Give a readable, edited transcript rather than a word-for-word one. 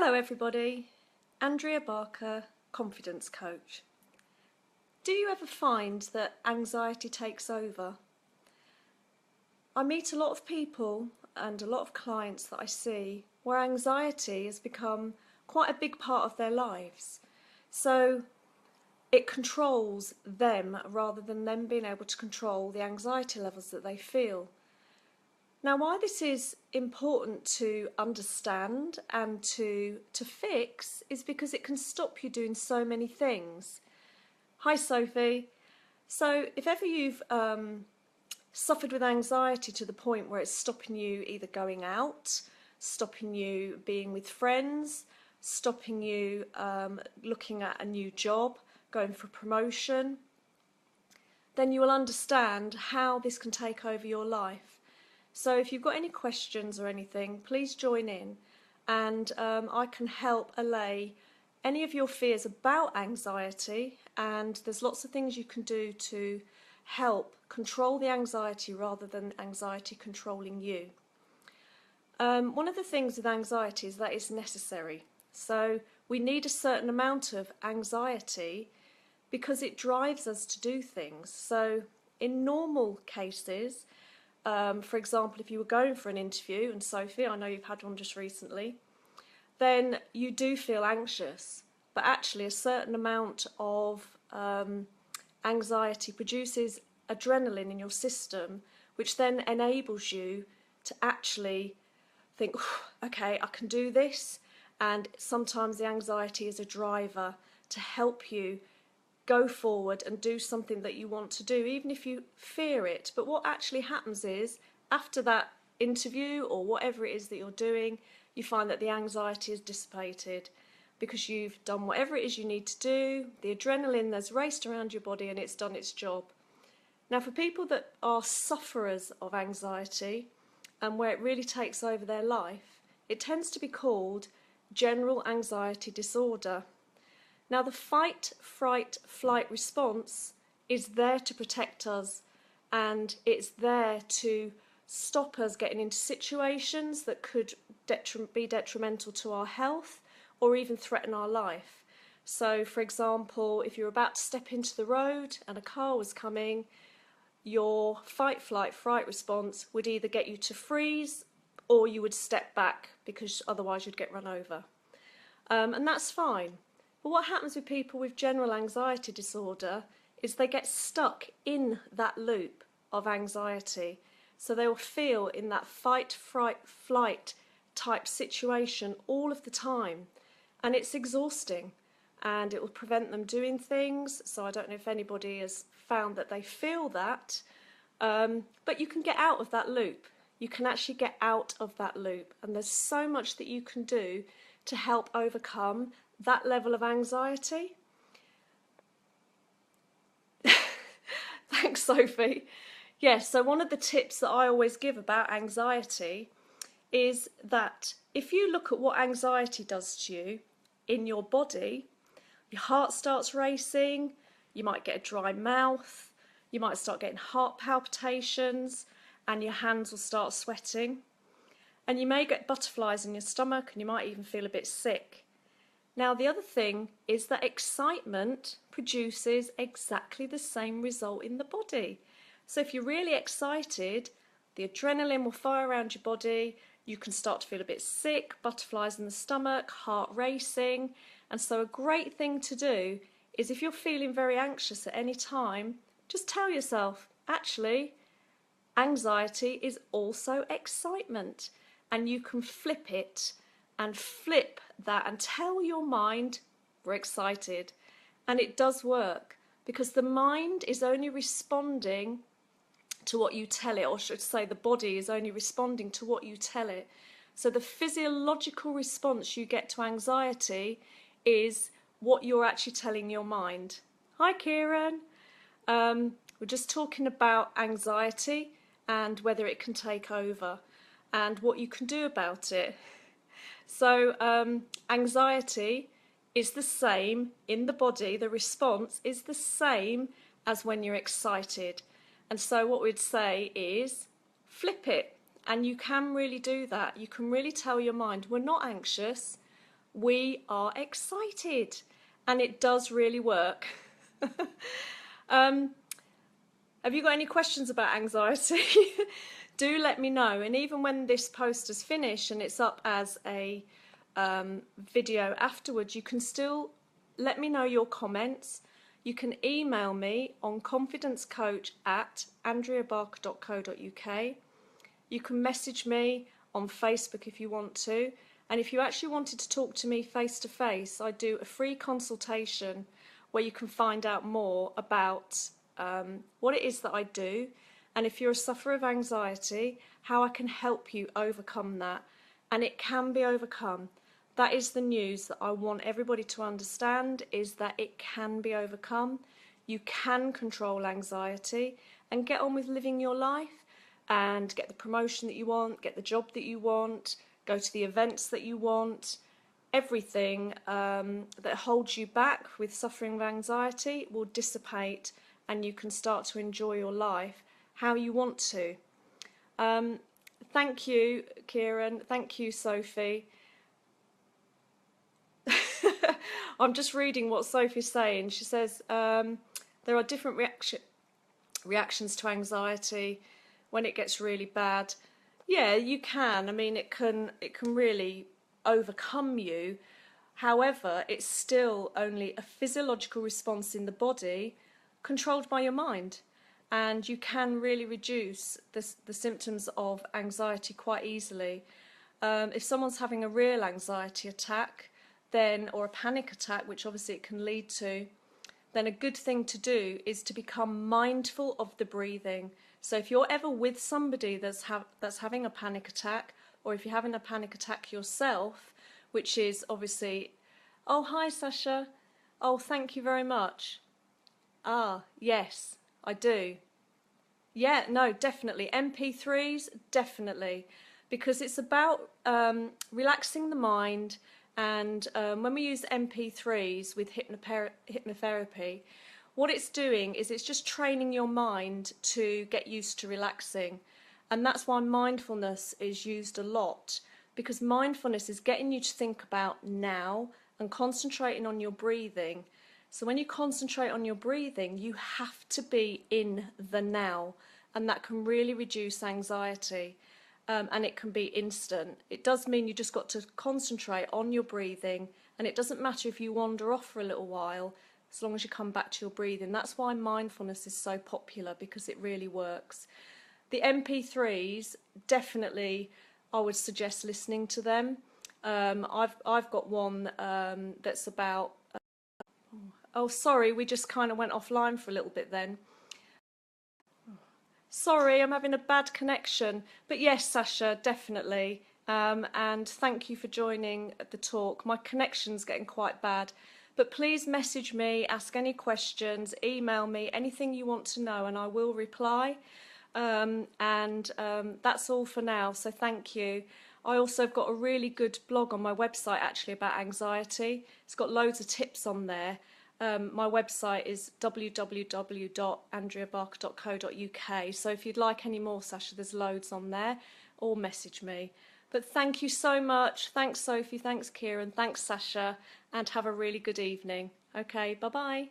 Hello everybody, Andrea Barker, Confidence Coach. Do you ever find that anxiety takes over? I meet a lot of people and a lot of clients that I see where anxiety has become quite a big part of their lives. So it controls them rather than them being able to control the anxiety levels that they feel. Now, why this is important to understand and to fix is because it can stop you doing so many things. Hi, Sophie. So if ever you've suffered with anxiety to the point where it's stopping you either going out, stopping you being with friends, stopping you looking at a new job, going for promotion, then you will understand how this can take over your life. So if you've got any questions or anything, please join in and I can help allay any of your fears about anxiety, and there's lots of things you can do to help control the anxiety rather than anxiety controlling you. One of the things with anxiety is that it's necessary. So we need a certain amount of anxiety because it drives us to do things. So in normal cases, for example, if you were going for an interview, and Sophie, I know you've had one just recently, then you do feel anxious. But actually a certain amount of anxiety produces adrenaline in your system, which then enables you to actually think, okay, I can do this. And sometimes the anxiety is a driver to help you go forward and do something that you want to do, even if you fear it. But what actually happens is, after that interview or whatever it is that you're doing, you find that the anxiety is dissipated because you've done whatever it is you need to do. The adrenaline has raced around your body and it's done its job. Now, for people that are sufferers of anxiety and where it really takes over their life, it tends to be called general anxiety disorder. Now, the fight, fright, flight response is there to protect us, and it's there to stop us getting into situations that could be detrimental to our health or even threaten our life. So, for example, if you're about to step into the road and a car was coming, your fight, flight, fright response would either get you to freeze or you would step back because otherwise you'd get run over. And that's fine. But what happens with people with general anxiety disorder is they get stuck in that loop of anxiety. So they will feel in that fight, fright, flight type situation all of the time. And it's exhausting and it will prevent them doing things. So I don't know if anybody has found that they feel that. But you can get out of that loop. You can actually get out of that loop. And there's so much that you can do to help overcome that level of anxiety. Thanks, Sophie. Yes, so one of the tips that I always give about anxiety is that if you look at what anxiety does to you in your body, your heart starts racing, you might get a dry mouth, you might start getting heart palpitations, and your hands will start sweating. And you may get butterflies in your stomach, and you might even feel a bit sick. Now, the other thing is that excitement produces exactly the same result in the body. So if you're really excited, the adrenaline will fire around your body, you can start to feel a bit sick, butterflies in the stomach, heart racing. And so a great thing to do is if you're feeling very anxious at any time, just tell yourself, actually, anxiety is also excitement. And you can flip it and flip that and tell your mind we're excited. And it does work because the mind is only responding to what you tell it, or should say the body is only responding to what you tell it. So the physiological response you get to anxiety is what you're actually telling your mind. Hi, Kieran. We're just talking about anxiety and whether it can take over and what you can do about it. So anxiety is the same in the body, the response is the same as when you're excited. And so what we'd say is flip it. And you can really do that. You can really tell your mind, we're not anxious, we are excited, and it does really work. Have you got any questions about anxiety? Do let me know. And even when this post is finished and it's up as a video afterwards, you can still let me know your comments. You can email me on confidencecoach@andreabarker.co.uk. You can message me on Facebook if you want to. And if you actually wanted to talk to me face to face, I do a free consultation where you can find out more about what it is that I do, and if you're a sufferer of anxiety, how I can help you overcome that. And it can be overcome. That is the news that I want everybody to understand, is that it can be overcome. You can control anxiety and get on with living your life and get the promotion that you want, get the job that you want, go to the events that you want. Everything that holds you back with suffering of anxiety will dissipate, and you can start to enjoy your life how you want to. Thank you, Kieran. Thank you, Sophie. I'm just reading what Sophie's saying. She says there are different reactions to anxiety when it gets really bad. Yeah, you can. I mean, it can really overcome you. However, it's still only a physiological response in the body controlled by your mind, and you can really reduce the symptoms of anxiety quite easily. If someone's having a real anxiety attack, then, or a panic attack, which obviously it can lead to, then a good thing to do is to become mindful of the breathing. So if you're ever with somebody that's having a panic attack, or if you're having a panic attack yourself, which is obviously, oh, hi, Sasha. Oh, thank you very much. Ah, yes, I do. Yeah, no, definitely. MP3s, definitely. Because it's about relaxing the mind. And when we use MP3s with hypnotherapy, what it's doing is it's just training your mind to get used to relaxing. And that's why mindfulness is used a lot, because mindfulness is getting you to think about now and concentrating on your breathing. So when you concentrate on your breathing, you have to be in the now, and that can really reduce anxiety. And it can be instant. It does mean you just got to concentrate on your breathing, and it doesn't matter if you wander off for a little while, as long as you come back to your breathing. That's why mindfulness is so popular, because it really works. The MP3s, definitely I would suggest listening to them. I've got one that's about... oh, sorry, we just kind of went offline for a little bit then. Sorry, I'm having a bad connection. But yes, Sasha, definitely. And thank you for joining the talk. My connection's getting quite bad. But please message me, ask any questions, email me, anything you want to know, and I will reply. That's all for now, so thank you. I also have got a really good blog on my website actually about anxiety. It's got loads of tips on there. My website is www.andreabarker.co.uk. So if you'd like any more, Sasha, there's loads on there, or message me. But thank you so much. Thanks, Sophie. Thanks, Kieran. Thanks, Sasha. And have a really good evening. Okay, bye-bye.